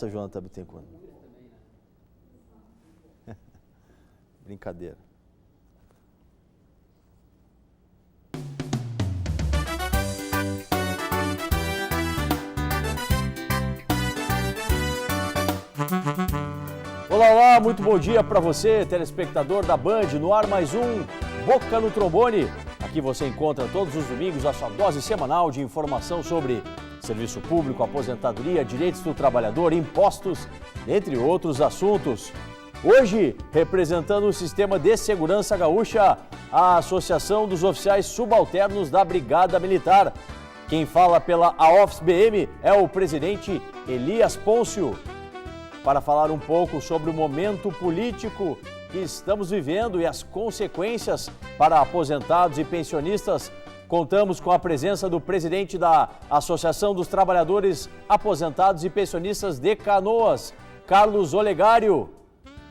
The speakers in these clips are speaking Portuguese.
Jonathan Bittencourt. Brincadeira. Olá, olá, muito bom dia para você, telespectador da Band, no ar mais um Boca no Trombone. Aqui você encontra todos os domingos a sua dose semanal de informação sobre serviço público, aposentadoria, direitos do trabalhador, impostos, entre outros assuntos. Hoje, representando o Sistema de Segurança Gaúcha, a Associação dos Oficiais Subalternos da Brigada Militar. Quem fala pela AOFS-BM é o presidente Elias Pôncio. Para falar um pouco sobre o momento político que estamos vivendo e as consequências para aposentados e pensionistas, contamos com a presença do presidente da Associação dos Trabalhadores Aposentados e Pensionistas de Canoas, Carlos Olegário.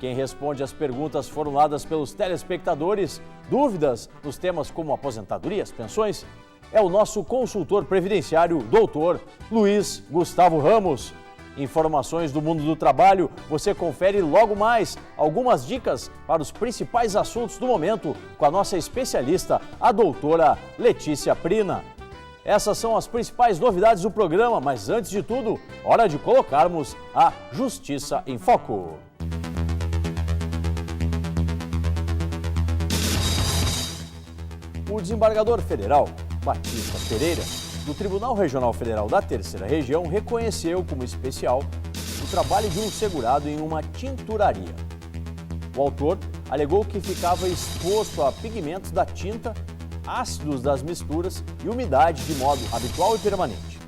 Quem responde às perguntas formuladas pelos telespectadores, dúvidas nos temas como aposentadorias, pensões, é o nosso consultor previdenciário, doutor Luiz Gustavo Ramos. Informações do mundo do trabalho, você confere logo mais algumas dicas para os principais assuntos do momento com a nossa especialista, a doutora Letícia Prina. Essas são as principais novidades do programa, mas antes de tudo, hora de colocarmos a Justiça em Foco. O desembargador federal, Batista Pereira, do Tribunal Regional Federal da Terceira Região, reconheceu como especial o trabalho de um segurado em uma tinturaria. O autor alegou que ficava exposto a pigmentos da tinta, ácidos das misturas e umidade de modo habitual e permanente.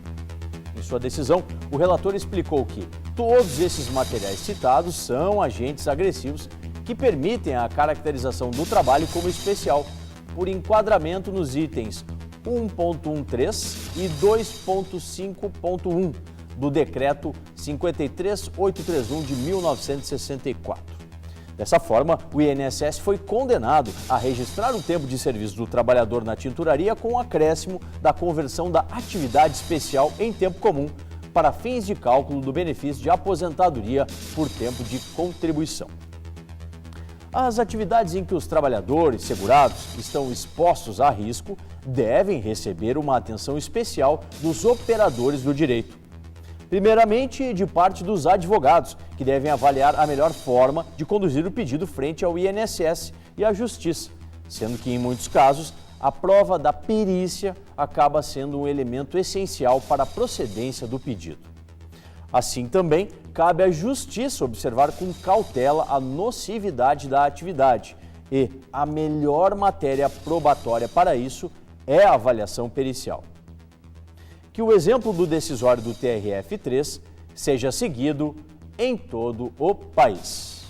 Em sua decisão, o relator explicou que todos esses materiais citados são agentes agressivos que permitem a caracterização do trabalho como especial por enquadramento nos itens 1.13 e 2.5.1 do Decreto 53831 de 1964. Dessa forma, o INSS foi condenado a registrar o tempo de serviço do trabalhador na tinturaria com o acréscimo da conversão da atividade especial em tempo comum para fins de cálculo do benefício de aposentadoria por tempo de contribuição. As atividades em que os trabalhadores segurados estão expostos a risco devem receber uma atenção especial dos operadores do direito. Primeiramente, de parte dos advogados, que devem avaliar a melhor forma de conduzir o pedido frente ao INSS e à Justiça, sendo que, em muitos casos, a prova da perícia acaba sendo um elemento essencial para a procedência do pedido. Assim também, cabe à Justiça observar com cautela a nocividade da atividade e a melhor matéria probatória para isso é a avaliação pericial. Que o exemplo do decisório do TRF3 seja seguido em todo o país.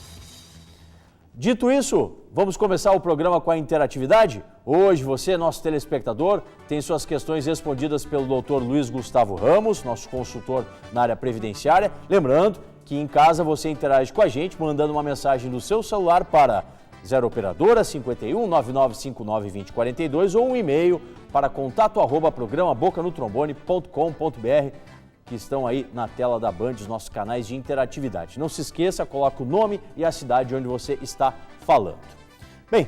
Dito isso, vamos começar o programa com a interatividade? Hoje você, nosso telespectador, tem suas questões respondidas pelo Dr. Luiz Gustavo Ramos, nosso consultor na área previdenciária. Lembrando que em casa você interage com a gente mandando uma mensagem do seu celular para 0 operadora 51 9959 2042 ou um e-mail para contato@programaBocaNoTrombone.com.br, que estão aí na tela da Band, os nossos canais de interatividade. Não se esqueça, coloque o nome e a cidade onde você está falando. Bem,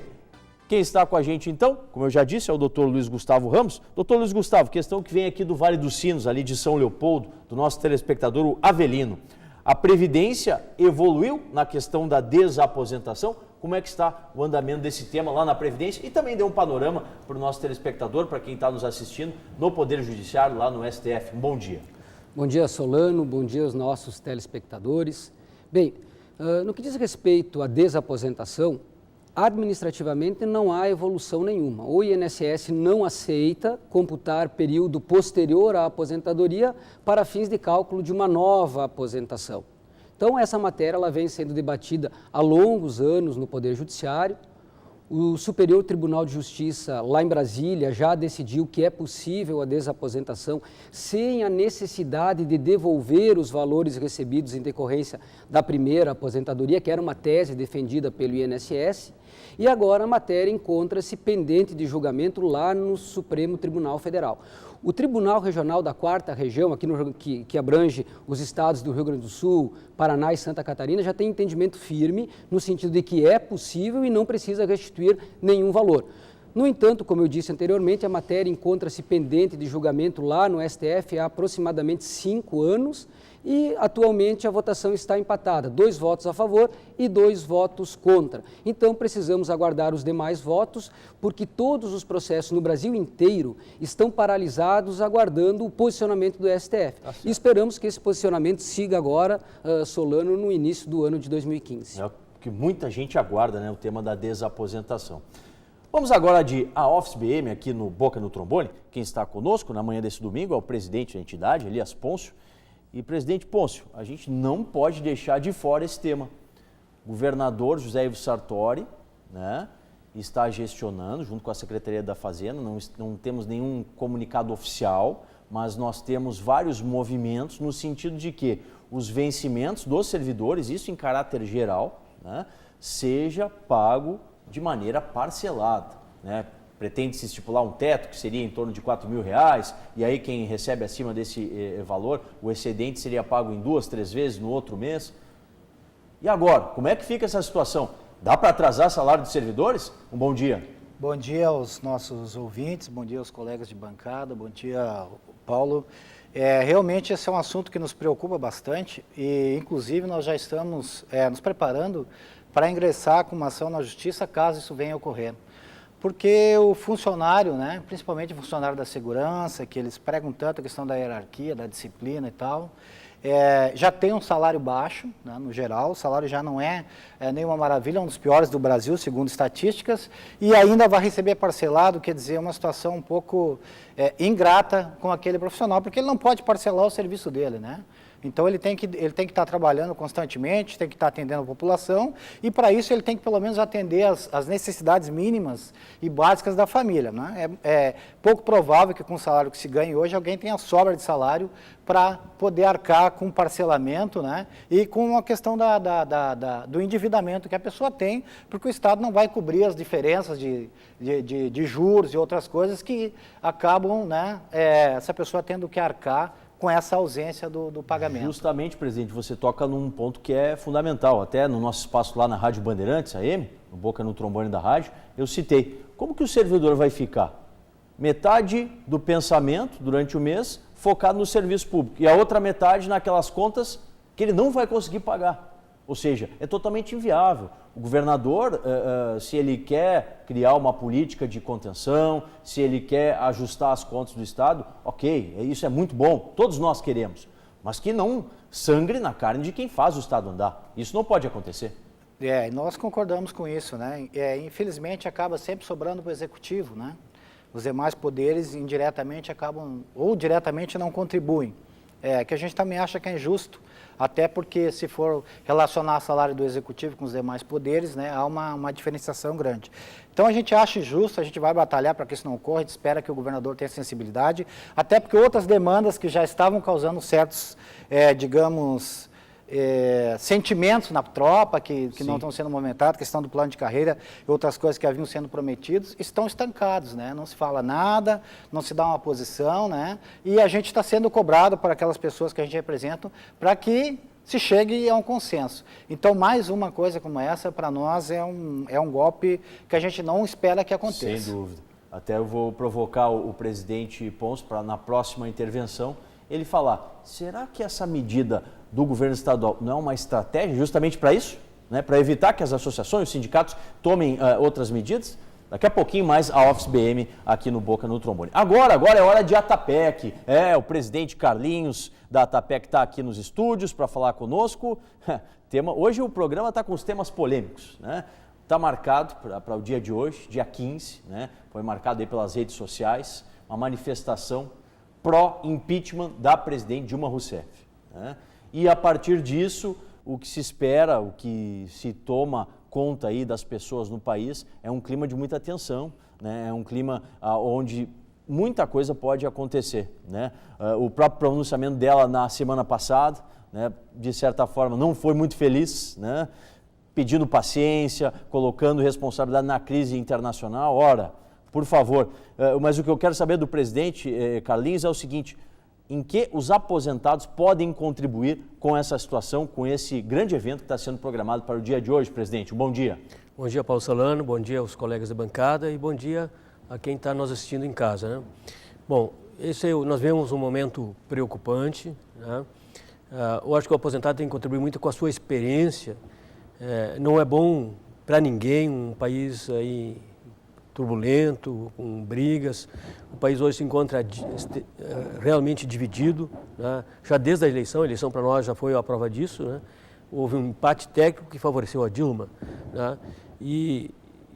quem está com a gente então, como eu já disse, é o Dr. Luiz Gustavo Ramos. Dr. Luiz Gustavo, questão que vem aqui do Vale dos Sinos, ali de São Leopoldo, do nosso telespectador, o Avelino. A Previdência evoluiu na questão da desaposentação? Como é que está o andamento desse tema lá na Previdência? E também deu um panorama para o nosso telespectador, para quem está nos assistindo, no Poder Judiciário, lá no STF. Um bom dia. Bom dia, Solano. Bom dia aos nossos telespectadores. Bem, no que diz respeito à desaposentação, administrativamente não há evolução nenhuma. O INSS não aceita computar período posterior à aposentadoria para fins de cálculo de uma nova aposentação. Então, essa matéria ela vem sendo debatida há longos anos no Poder Judiciário. O Superior Tribunal de Justiça, lá em Brasília, já decidiu que é possível a desaposentação sem a necessidade de devolver os valores recebidos em decorrência da primeira aposentadoria, que era uma tese defendida pelo INSS. E agora a matéria encontra-se pendente de julgamento lá no Supremo Tribunal Federal. O Tribunal Regional da 4ª Região, aqui que abrange os estados do Rio Grande do Sul, Paraná e Santa Catarina, já tem entendimento firme no sentido de que é possível e não precisa restituir nenhum valor. No entanto, como eu disse anteriormente, a matéria encontra-se pendente de julgamento lá no STF há aproximadamente 5 anos e atualmente a votação está empatada, 2 votos a favor e 2 votos contra. Então precisamos aguardar os demais votos, porque todos os processos no Brasil inteiro estão paralisados aguardando o posicionamento do STF. E esperamos que esse posicionamento siga agora, Solano, no início do ano de 2015. É o que muita gente aguarda, né, o tema da desaposentação. Vamos agora de A Office BM aqui no Boca no Trombone. Quem está conosco na manhã desse domingo é o presidente da entidade, Elias Pôncio. E, presidente Pôncio, a gente não pode deixar de fora esse tema. O governador José Ivo Sartori, né, está gestionando, junto com a Secretaria da Fazenda, não temos nenhum comunicado oficial, mas nós temos vários movimentos no sentido de que os vencimentos dos servidores, isso em caráter geral, né, seja pago de maneira parcelada, né? Pretende-se estipular um teto que seria em torno de R$4.000 e aí quem recebe acima desse valor, o excedente seria pago em 2, 3 vezes no outro mês. E agora, como é que fica essa situação? Dá para atrasar salário de servidores? Um bom dia. Bom dia aos nossos ouvintes, bom dia aos colegas de bancada, bom dia Paulo. Realmente esse é um assunto que nos preocupa bastante e inclusive nós já estamos nos preparando para ingressar com uma ação na justiça caso isso venha a ocorrer. Porque o funcionário, né, principalmente o funcionário da segurança, que eles pregam tanto a questão da hierarquia, da disciplina e tal, já tem um salário baixo, né, no geral, o salário já não é nenhuma maravilha, é um dos piores do Brasil, segundo estatísticas, e ainda vai receber parcelado, quer dizer, uma situação um pouco ingrata com aquele profissional, porque ele não pode parcelar o serviço dele, né? Então ele tem que estar trabalhando constantemente, tem que estar atendendo a população e para isso ele tem que pelo menos atender as necessidades mínimas e básicas da família, né? É pouco provável que com o salário que se ganha hoje alguém tenha sobra de salário para poder arcar com o parcelamento, né? E com a questão do endividamento que a pessoa tem, porque o Estado não vai cobrir as diferenças de juros e outras coisas que acabam, né, essa pessoa tendo que arcar com essa ausência do pagamento. Justamente, presidente, você toca num ponto que é fundamental. Até no nosso espaço lá na Rádio Bandeirantes, AM, no Boca no Trombone da rádio, eu citei. Como que o servidor vai ficar? Metade do pensamento durante o mês focado no serviço público e a outra metade naquelas contas que ele não vai conseguir pagar. Ou seja, é totalmente inviável. O governador, se ele quer criar uma política de contenção, se ele quer ajustar as contas do Estado, ok, isso é muito bom, todos nós queremos, mas que não sangre na carne de quem faz o Estado andar. Isso não pode acontecer. Nós concordamos com isso, né? Infelizmente acaba sempre sobrando para o Executivo, né? Os demais poderes indiretamente acabam, ou diretamente não contribuem. Que a gente também acha que é injusto, até porque se for relacionar o salário do Executivo com os demais poderes, né, há uma diferenciação grande. Então a gente acha injusto, a gente vai batalhar para que isso não ocorra, a gente espera que o governador tenha sensibilidade, até porque outras demandas que já estavam causando certos, digamos, sentimentos na tropa, que não estão sendo movimentados, questão do plano de carreira e outras coisas que haviam sendo prometidos, estão estancados, né? Não se fala nada, não se dá uma posição, né? E a gente está sendo cobrado por aquelas pessoas que a gente representa para que se chegue a um consenso. Então, mais uma coisa como essa, para nós, é um golpe que a gente não espera que aconteça. Sem dúvida. Até eu vou provocar o presidente Pôncio para, na próxima intervenção, ele falar, será que essa medida do governo estadual não é uma estratégia justamente para isso? Né? Para evitar que as associações, os sindicatos tomem outras medidas? Daqui a pouquinho mais a Office BM aqui no Boca no Trombone. Agora é hora de Atapec. O presidente Carlinhos da Atapec está aqui nos estúdios para falar conosco. Hoje o programa está com os temas polêmicos, né? Está marcado para o dia de hoje, dia 15, né? Foi marcado aí pelas redes sociais, uma manifestação pró-impeachment da presidente Dilma Rousseff, né? E a partir disso, o que se espera, o que se toma conta aí das pessoas no país é um clima de muita tensão, né? É um clima onde muita coisa pode acontecer, né? O próprio pronunciamento dela na semana passada, né, de certa forma não foi muito feliz, né? pedindo paciência, colocando responsabilidade na crise internacional. Ora, por favor, mas o que eu quero saber do presidente Carlinhos é o seguinte: em que os aposentados podem contribuir com essa situação, com esse grande evento que está sendo programado para o dia de hoje, presidente? Bom dia. Bom dia, Paulo Solano, bom dia aos colegas da bancada e bom dia a quem está nos assistindo em casa, né? Bom, nós vemos um momento preocupante, né? Eu acho que o aposentado tem que contribuir muito com a sua experiência. Não é bom para ninguém um país aí turbulento, com brigas. O país hoje se encontra realmente dividido, né? Já desde a eleição para nós já foi a prova disso, né? Houve um empate técnico que favoreceu a Dilma, né? E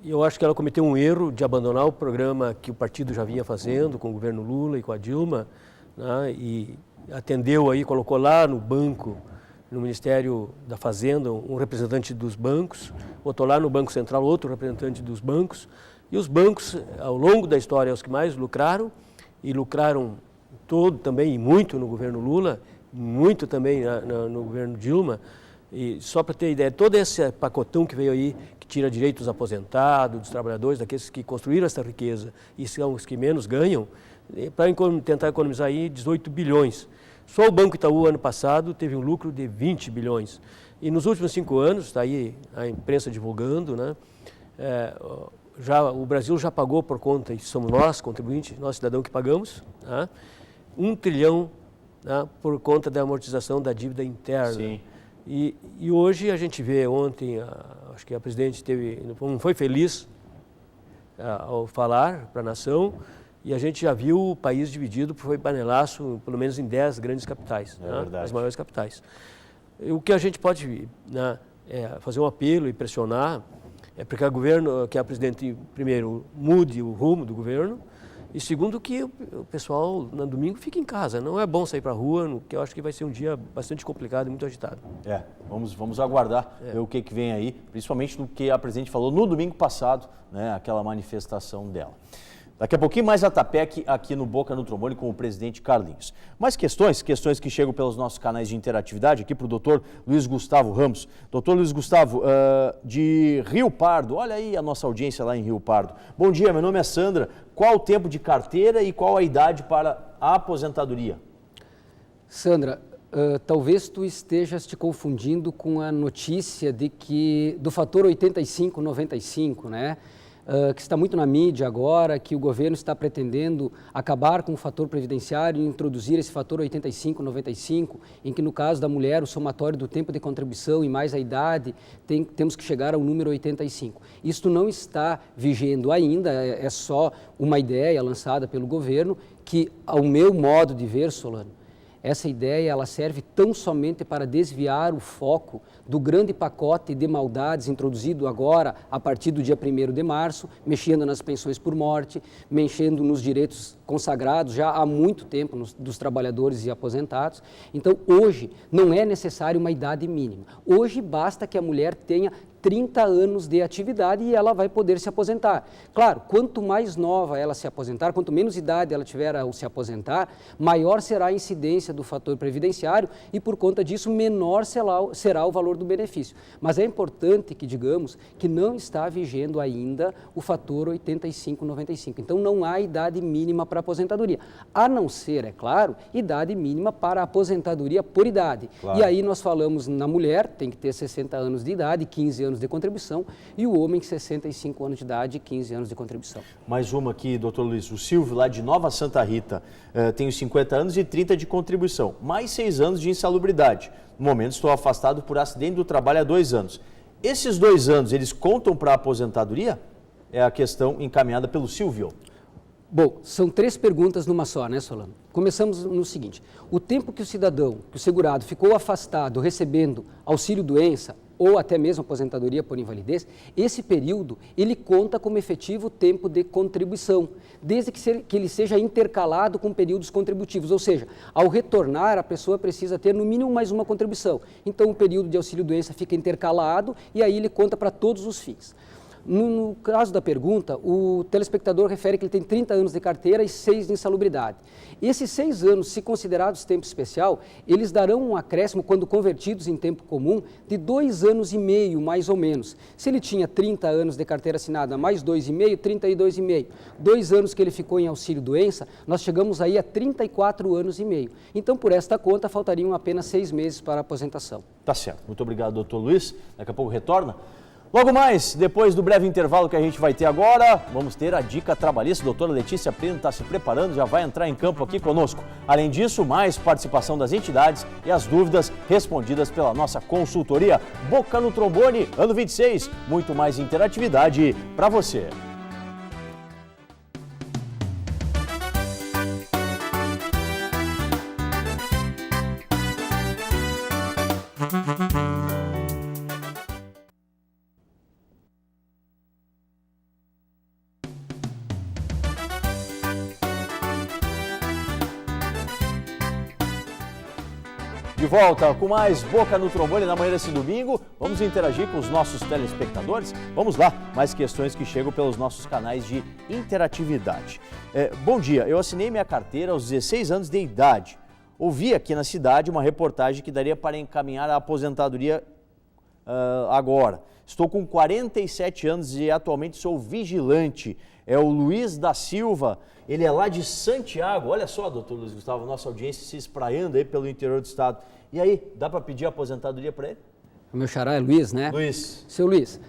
eu acho que ela cometeu um erro de abandonar o programa que o partido já vinha fazendo com o governo Lula e com a Dilma, né? E atendeu aí, colocou lá no banco, no Ministério da Fazenda, um representante dos bancos, botou lá no Banco Central outro representante dos bancos, e os bancos, ao longo da história, os que mais lucraram, e lucraram todo também, e muito no governo Lula, muito também no governo Dilma. E só para ter ideia, todo esse pacotão que veio aí, que tira direitos dos aposentados, dos trabalhadores, daqueles que construíram essa riqueza e são os que menos ganham, para tentar economizar aí 18 bilhões. Só o Banco Itaú, ano passado, teve um lucro de 20 bilhões. E nos últimos 5 anos, está aí a imprensa divulgando, né? O Brasil já pagou por conta, e somos nós, contribuintes, nós cidadãos que pagamos, né? 1 trilhão, né? Por conta da amortização da dívida interna. Sim. E hoje a gente vê, ontem, acho que a presidente não foi feliz ao falar para a nação, e a gente já viu o país dividido, foi panelaço, pelo menos em 10 grandes capitais, né? As maiores capitais. O que a gente pode, né, fazer um apelo e pressionar é para que a presidente, primeiro, mude o rumo do governo, e segundo, que o pessoal, no domingo, fique em casa. Não é bom sair para a rua, que eu acho que vai ser um dia bastante complicado e muito agitado. Vamos aguardar ver o que vem aí, principalmente do que a presidente falou no domingo passado, né, aquela manifestação dela. Daqui a pouquinho mais a Tapec aqui no Boca no Trombone com o presidente Carlinhos. Mais questões que chegam pelos nossos canais de interatividade aqui para o doutor Luiz Gustavo Ramos. Doutor Luiz Gustavo, de Rio Pardo, olha aí a nossa audiência lá em Rio Pardo. Bom dia, meu nome é Sandra. Qual o tempo de carteira e qual a idade para a aposentadoria? Sandra, talvez tu estejas te confundindo com a notícia do fator 85-95, né? Que está muito na mídia agora, que o governo está pretendendo acabar com o fator previdenciário e introduzir esse fator 85-95, em que no caso da mulher o somatório do tempo de contribuição e mais a idade, temos que chegar ao número 85. Isto não está vigendo ainda, é só uma ideia lançada pelo governo que, ao meu modo de ver, Solano, essa ideia ela serve tão somente para desviar o foco do grande pacote de maldades introduzido agora a partir do dia 1º de março, mexendo nas pensões por morte, mexendo nos direitos consagrados já há muito tempo dos trabalhadores e aposentados. Então, hoje não é necessário uma idade mínima. Hoje basta que a mulher tenha 30 anos de atividade e ela vai poder se aposentar. Claro, quanto mais nova ela se aposentar, quanto menos idade ela tiver ao se aposentar, maior será a incidência do fator previdenciário e, por conta disso, menor será o valor do benefício. Mas é importante que digamos que não está vigendo ainda o fator 85-95. Então, não há idade mínima para a aposentadoria, a não ser, é claro, idade mínima para a aposentadoria por idade. Claro. E aí nós falamos na mulher, tem que ter 60 anos de idade, 15 anos de contribuição, e o homem 65 anos de idade e 15 anos de contribuição. Mais uma aqui, doutor Luiz. O Silvio, lá de Nova Santa Rita, tem os 50 anos e 30 de contribuição, mais 6 anos de insalubridade. No momento estou afastado por acidente do trabalho há 2 anos. Esses 2 anos, eles contam para a aposentadoria? É a questão encaminhada pelo Silvio. Bom, são 3 perguntas numa só, né, Solano? Começamos no seguinte: o tempo que o cidadão, que o segurado ficou afastado recebendo auxílio-doença ou até mesmo aposentadoria por invalidez, esse período ele conta como efetivo tempo de contribuição, desde que ele seja intercalado com períodos contributivos, ou seja, ao retornar a pessoa precisa ter no mínimo mais uma contribuição. Então o período de auxílio-doença fica intercalado e aí ele conta para todos os fins. No caso da pergunta, o telespectador refere que ele tem 30 anos de carteira e 6 de insalubridade. Esses 6 anos, se considerados tempo especial, eles darão um acréscimo, quando convertidos em tempo comum, de 2 anos e meio, mais ou menos. Se ele tinha 30 anos de carteira assinada, mais 2,5, 32,5. 2 anos que ele ficou em auxílio-doença, nós chegamos aí a 34 anos e meio. Então, por esta conta, faltariam apenas 6 meses para a aposentação. Tá certo. Muito obrigado, doutor Luiz. Daqui a pouco retorna. Logo mais, depois do breve intervalo que a gente vai ter agora, vamos ter a dica trabalhista. A doutora Letícia Pena está se preparando, já vai entrar em campo aqui conosco. Além disso, mais participação das entidades e as dúvidas respondidas pela nossa consultoria Boca no Trombone, ano 26. Muito mais interatividade para você. De volta com mais Boca no Trombone na manhã desse domingo. Vamos interagir com os nossos telespectadores. Vamos lá, mais questões que chegam pelos nossos canais de interatividade. Bom dia, eu assinei minha carteira aos 16 anos de idade. Ouvi aqui na cidade uma reportagem que daria para encaminhar a aposentadoria agora. Estou com 47 anos e atualmente sou vigilante. É o Luiz da Silva, ele é lá de Santiago. Olha só, doutor Luiz Gustavo, nossa audiência se espraiando aí pelo interior do estado. E aí, dá para pedir a aposentadoria para ele? O meu xará é Luiz, né? Luiz. Seu Luiz,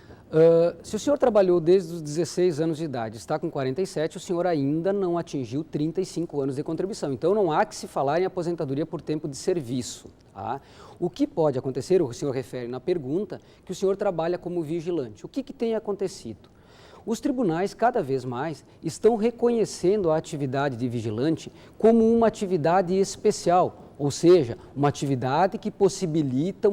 se o senhor trabalhou desde os 16 anos de idade, está com 47, o senhor ainda não atingiu 35 anos de contribuição. Então, não há que se falar em aposentadoria por tempo de serviço. Tá? O que pode acontecer, o senhor refere na pergunta, que o senhor trabalha como vigilante. O que tem acontecido? Os tribunais, cada vez mais, estão reconhecendo a atividade de vigilante como uma atividade especial, ou seja, uma atividade que possibilita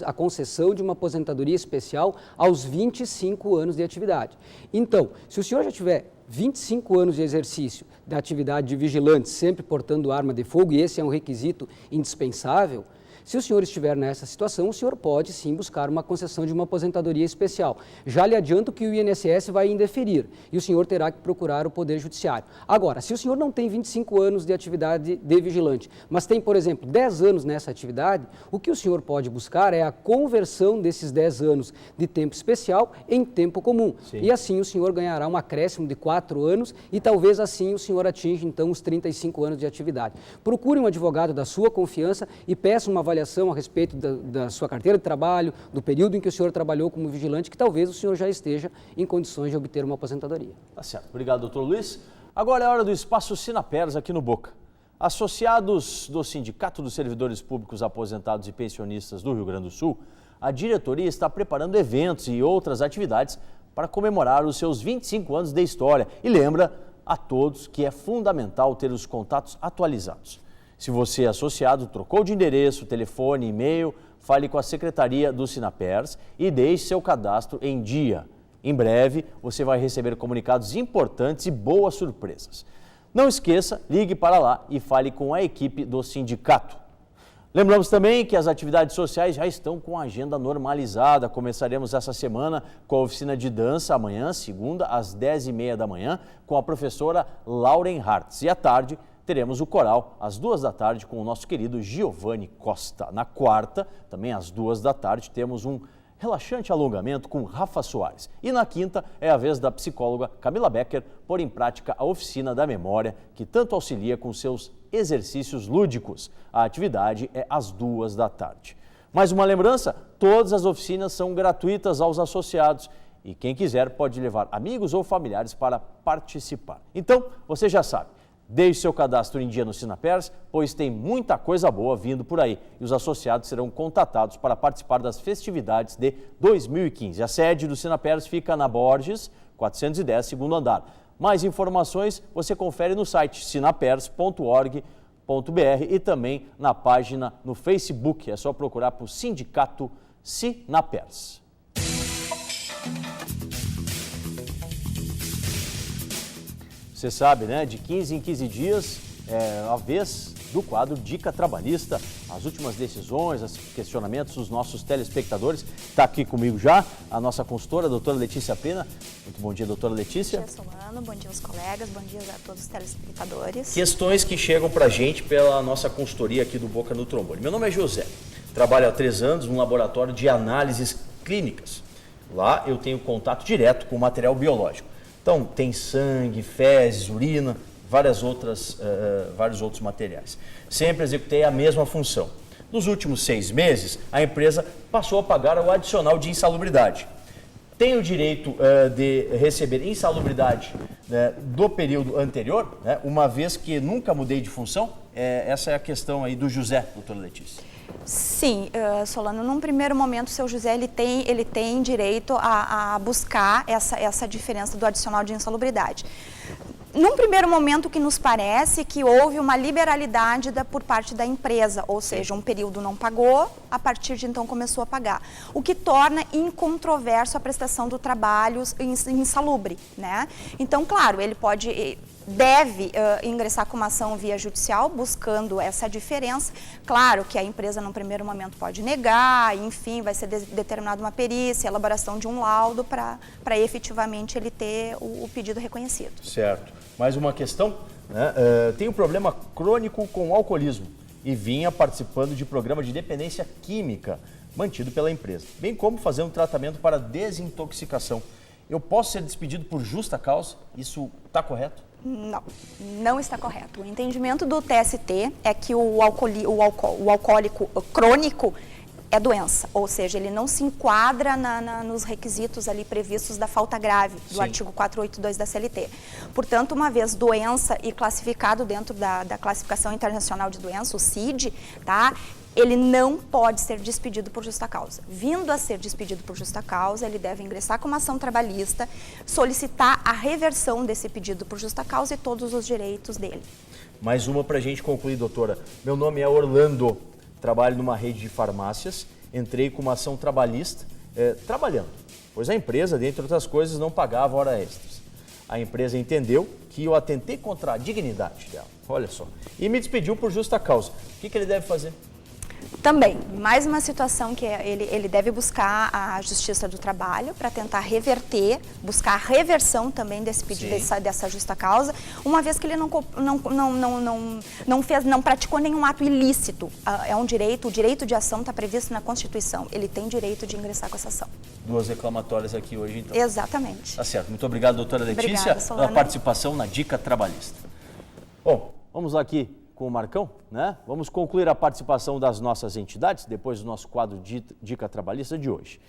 a concessão de uma aposentadoria especial aos 25 anos de atividade. Então, se o senhor já tiver 25 anos de exercício da atividade de vigilante, sempre portando arma de fogo, e esse é um requisito indispensável, se o senhor estiver nessa situação, o senhor pode sim buscar uma concessão de uma aposentadoria especial. Já lhe adianto que o INSS vai indeferir e o senhor terá que procurar o Poder Judiciário. Agora, se o senhor não tem 25 anos de atividade de vigilante, mas tem, por exemplo, 10 anos nessa atividade, o que o senhor pode buscar é a conversão desses 10 anos de tempo especial em tempo comum. Sim. E assim o senhor ganhará um acréscimo de 4 anos e talvez assim o senhor atinja então os 35 anos de atividade. Procure um advogado da sua confiança e peça uma avaliação a respeito da sua carteira de trabalho, do período em que o senhor trabalhou como vigilante, que talvez o senhor já esteja em condições de obter uma aposentadoria. Tá certo. Obrigado, doutor Luiz. Agora é a hora do Espaço Sinapers aqui no Boca. Associados do Sindicato dos Servidores Públicos Aposentados e Pensionistas do Rio Grande do Sul, a diretoria está preparando eventos e outras atividades para comemorar os seus 25 anos de história e lembra a todos que é fundamental ter os contatos atualizados. Se você é associado, trocou de endereço, telefone, e-mail, fale com a Secretaria do Sinapers e deixe seu cadastro em dia. Em breve, você vai receber comunicados importantes e boas surpresas. Não esqueça, ligue para lá e fale com a equipe do sindicato. Lembramos também que as atividades sociais já estão com a agenda normalizada. Começaremos essa semana com a oficina de dança amanhã, segunda, às 10h30 da manhã, com a professora Lauren Hartz. E à tarde, teremos o coral às 14h com o nosso querido Giovanni Costa. Na quarta, também às 14h, temos um relaxante alongamento com Rafa Soares. E na quinta é a vez da psicóloga Camila Becker pôr em prática a oficina da memória, que tanto auxilia com seus exercícios lúdicos. A atividade é às 14h. Mais uma lembrança, todas as oficinas são gratuitas aos associados e quem quiser pode levar amigos ou familiares para participar. Então, você já sabe. Deixe seu cadastro em dia no Sinapers, pois tem muita coisa boa vindo por aí e os associados serão contatados para participar das festividades de 2015. A sede do Sinapers fica na Borges, 410, segundo andar. Mais informações você confere no site sinapers.org.br e também na página no Facebook. É só procurar por Sindicato Sinapers. Você sabe, né? De 15 em 15 dias é a vez do quadro Dica Trabalhista. As últimas decisões, os questionamentos dos nossos telespectadores. Está aqui comigo já a nossa consultora, a doutora Letícia Pena. Muito bom dia, doutora Letícia. Bom dia, Solano. Bom dia aos colegas. Bom dia a todos os telespectadores. Questões que chegam para a gente pela nossa consultoria aqui do Boca no Trombone. Meu nome é José. Trabalho há 3 anos num laboratório de análises clínicas. Lá eu tenho contato direto com o material biológico. Então, tem sangue, fezes, urina, vários outros materiais. Sempre executei a mesma função. Nos últimos 6 meses, a empresa passou a pagar o adicional de insalubridade. Tenho o direito de receber insalubridade do período anterior, uma vez que nunca mudei de função? Essa é a questão aí do José, doutora Letícia. Sim, Solano, num primeiro momento o seu José ele tem direito a buscar essa diferença do adicional de insalubridade. Num primeiro momento, o que nos parece que houve uma liberalidade por parte da empresa, ou seja, um período não pagou, a partir de então começou a pagar, o que torna incontroverso a prestação do trabalho insalubre, né? Então, claro, ele deve ingressar com uma ação via judicial, buscando essa diferença. Claro que a empresa, num primeiro momento, pode negar, enfim, vai ser determinada uma perícia, elaboração de um laudo para efetivamente ele ter o pedido reconhecido. Certo. Mais uma questão, né? Tenho problema crônico com o alcoolismo e vinha participando de programa de dependência química mantido pela empresa, bem como fazer um tratamento para desintoxicação. Eu posso ser despedido por justa causa? Isso está correto? Não está correto. O entendimento do TST é que o alcoólico crônico é doença, ou seja, ele não se enquadra nos requisitos ali previstos da falta grave do artigo 482 da CLT. Portanto, uma vez doença e classificado dentro da classificação internacional de doença, o CID, tá? Ele não pode ser despedido por justa causa. Vindo a ser despedido por justa causa, ele deve ingressar com uma ação trabalhista, solicitar a reversão desse pedido por justa causa e todos os direitos dele. Mais uma para a gente concluir, doutora. Meu nome é Orlando, trabalho numa rede de farmácias, entrei com uma ação trabalhista, trabalhando, pois a empresa, dentre outras coisas, não pagava hora extras. A empresa entendeu que eu atentei contra a dignidade dela, olha só, e me despediu por justa causa. O que ele deve fazer? Também, mais uma situação que ele deve buscar a Justiça do Trabalho para tentar reverter, buscar a reversão também desse pedido, dessa justa causa, uma vez que ele não praticou nenhum ato ilícito. É um direito, o direito de ação está previsto na Constituição, ele tem direito de ingressar com essa ação. 2 reclamatórias aqui hoje, então. Exatamente. Tá certo. Muito obrigado, doutora Letícia, pela participação na Dica Trabalhista. Bom, vamos lá aqui com o Marcão, né? Vamos concluir a participação das nossas entidades, depois do nosso quadro Dica Trabalhista de hoje.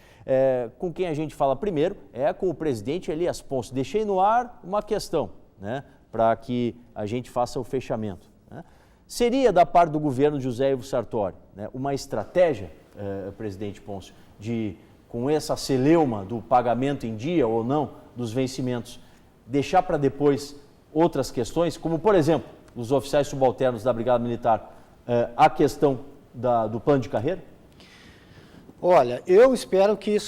Com quem a gente fala primeiro é com o presidente Elias Ponce. Deixei no ar uma questão, né? Para que a gente faça o fechamento, né? Seria da parte do governo José Ivo Sartori, né, uma estratégia, presidente Ponce, com essa celeuma do pagamento em dia ou não dos vencimentos, deixar para depois outras questões, como por exemplo, os oficiais subalternos da Brigada Militar, a questão do plano de carreira? Olha, eu espero que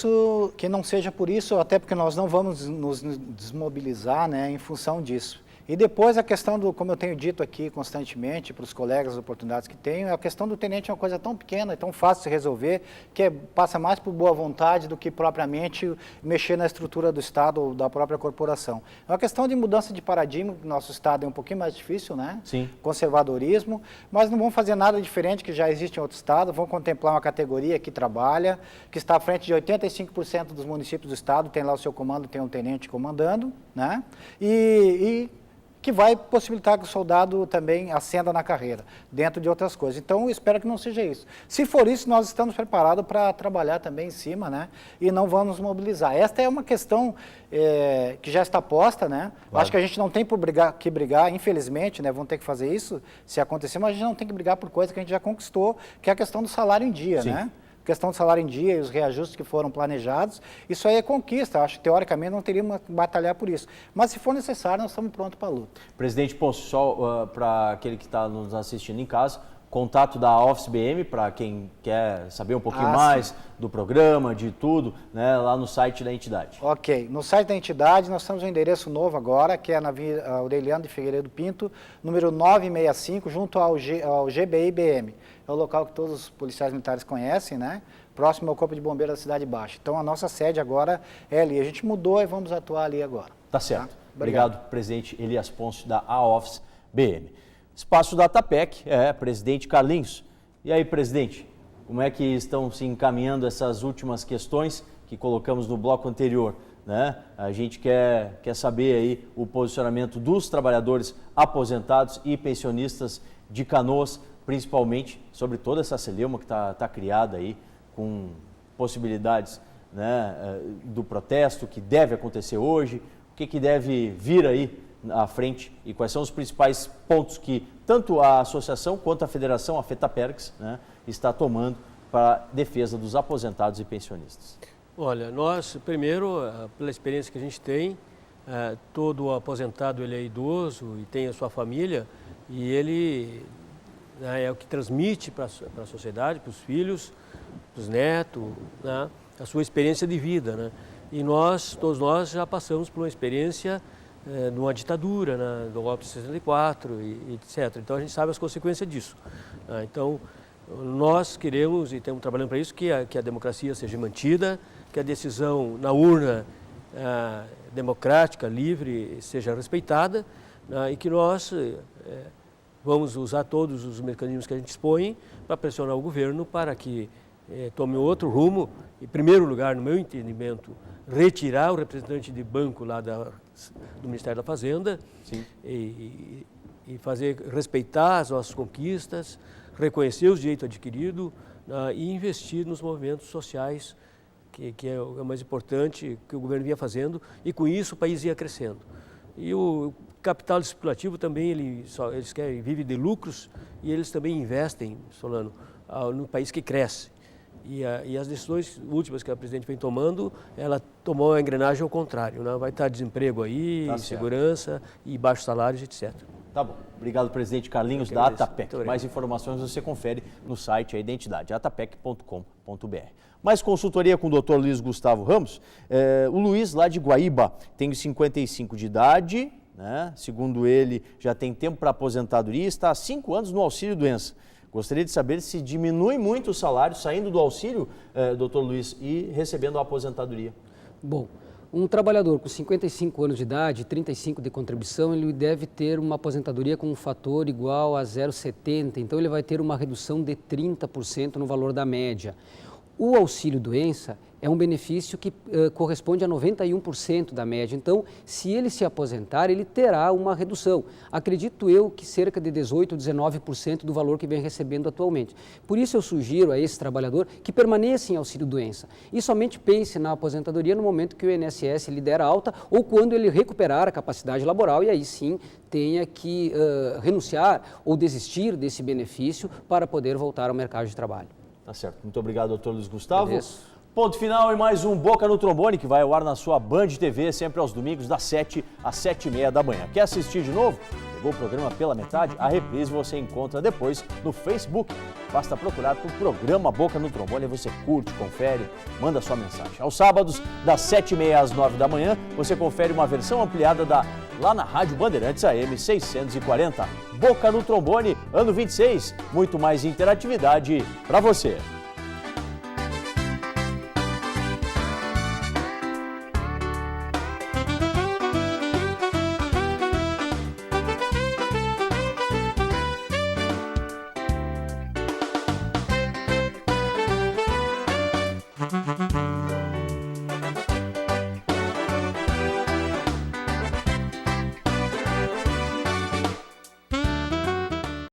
não seja por isso, até porque nós não vamos nos desmobilizar, né, em função disso. E depois a questão como eu tenho dito aqui constantemente para os colegas, as oportunidades que tenho, a questão do tenente é uma coisa tão pequena e tão fácil de resolver, que passa mais por boa vontade do que propriamente mexer na estrutura do Estado ou da própria corporação. É uma questão de mudança de paradigma, nosso Estado é um pouquinho mais difícil, né? Sim. Conservadorismo, mas não vão fazer nada diferente que já existe em outro Estado, vão contemplar uma categoria que trabalha, que está à frente de 85% dos municípios do Estado, tem lá o seu comando, tem um tenente comandando, né? E que vai possibilitar que o soldado também ascenda na carreira, dentro de outras coisas. Então, eu espero que não seja isso. Se for isso, nós estamos preparados para trabalhar também em cima, né? E não vamos nos mobilizar. Esta é uma questão que já está posta, né? Claro. Acho que a gente não tem que brigar, infelizmente, né? Vão ter que fazer isso, se acontecer, mas a gente não tem que brigar por coisa que a gente já conquistou, que é a questão do salário em dia, Sim. né? Questão do salário em dia e os reajustes que foram planejados, isso aí é conquista, acho que teoricamente não teríamos que batalhar por isso. Mas se for necessário, nós estamos prontos para a luta. Presidente Ponce, só para aquele que está nos assistindo em casa, contato da Office BM para quem quer saber um pouquinho mais do programa, de tudo, né, lá no site da entidade. Ok, no site da entidade nós temos um endereço novo agora, que é na Aureliano de Figueiredo Pinto, número 965, junto ao GBI-BM. É o local que todos os policiais militares conhecem, né? próximo ao Corpo de Bombeiros da Cidade Baixa. Então, a nossa sede agora é ali. A gente mudou e vamos atuar ali agora. Tá certo. Obrigado, presidente Elias Ponce, da A-Office BM. Espaço da ATAPEC, presidente Carlinhos. E aí, presidente, como é que estão se encaminhando essas últimas questões que colocamos no bloco anterior, né? A gente quer saber aí o posicionamento dos trabalhadores aposentados e pensionistas de Canoas, principalmente sobre toda essa celeuma que está criada aí, com possibilidades, né, do protesto que deve acontecer hoje, o que deve vir aí à frente e quais são os principais pontos que tanto a associação quanto a federação, a FETAPERGS, né, está tomando para a defesa dos aposentados e pensionistas. Olha, nós, primeiro, pela experiência que a gente tem, todo aposentado ele é idoso e tem a sua família e ele é o que transmite para a sociedade, para os filhos, para os netos, né, a sua experiência de vida, né? E todos nós já passamos por uma experiência de uma ditadura, né, do golpe de 64 e etc. Então a gente sabe as consequências disso. Então nós queremos e estamos trabalhando para isso que a democracia seja mantida, que a decisão na urna democrática, livre, seja respeitada, né, e que nós vamos usar todos os mecanismos que a gente dispõe para pressionar o governo para que tome outro rumo. Em primeiro lugar, no meu entendimento, retirar o representante de banco lá do Ministério da Fazenda e fazer respeitar as nossas conquistas, reconhecer os direitos adquiridos e investir nos movimentos sociais, que é o mais importante que o governo vinha fazendo, e com isso o país ia crescendo. E o capital especulativo também, eles vivem de lucros e eles também investem, Solano, no país que cresce. E as decisões últimas que a presidente vem tomando, ela tomou a engrenagem ao contrário, né? Vai estar desemprego aí, insegurança e baixos salários, etc. Tá bom. Obrigado, presidente Carlinhos, da ATAPEC. Mais informações você confere no site A Identidade, atapec.com.br. Mais consultoria com o Dr. Luiz Gustavo Ramos. O Luiz, lá de Guaíba, tem 55 de idade, né? Segundo ele, já tem tempo para aposentadoria e está há 5 anos no auxílio-doença. Gostaria de saber se diminui muito o salário saindo do auxílio, doutor Luiz, e recebendo a aposentadoria. Bom, um trabalhador com 55 anos de idade, 35 de contribuição, ele deve ter uma aposentadoria com um fator igual a 0,70, então ele vai ter uma redução de 30% no valor da média. O auxílio-doença é um benefício que corresponde a 91% da média. Então, se ele se aposentar, ele terá uma redução. Acredito eu que cerca de 18%, 19% do valor que vem recebendo atualmente. Por isso eu sugiro a esse trabalhador que permaneça em auxílio-doença e somente pense na aposentadoria no momento que o INSS lhe der alta ou quando ele recuperar a capacidade laboral e aí sim tenha que renunciar ou desistir desse benefício para poder voltar ao mercado de trabalho. Tá certo. Muito obrigado, doutor Luiz Gustavo. Agradeço. Ponto final e mais um Boca no Trombone, que vai ao ar na sua Band TV, sempre aos domingos, das 7 às 7h30 da manhã. Quer assistir de novo? Pegou o programa pela metade? A reprise você encontra depois no Facebook. Basta procurar por Programa Boca no Trombone, aí você curte, confere, manda sua mensagem. Aos sábados, das 7h30 às 9 da manhã, você confere uma versão ampliada lá na Rádio Bandeirantes AM 640. Boca no Trombone, ano 26. Muito mais interatividade para você. Thank you.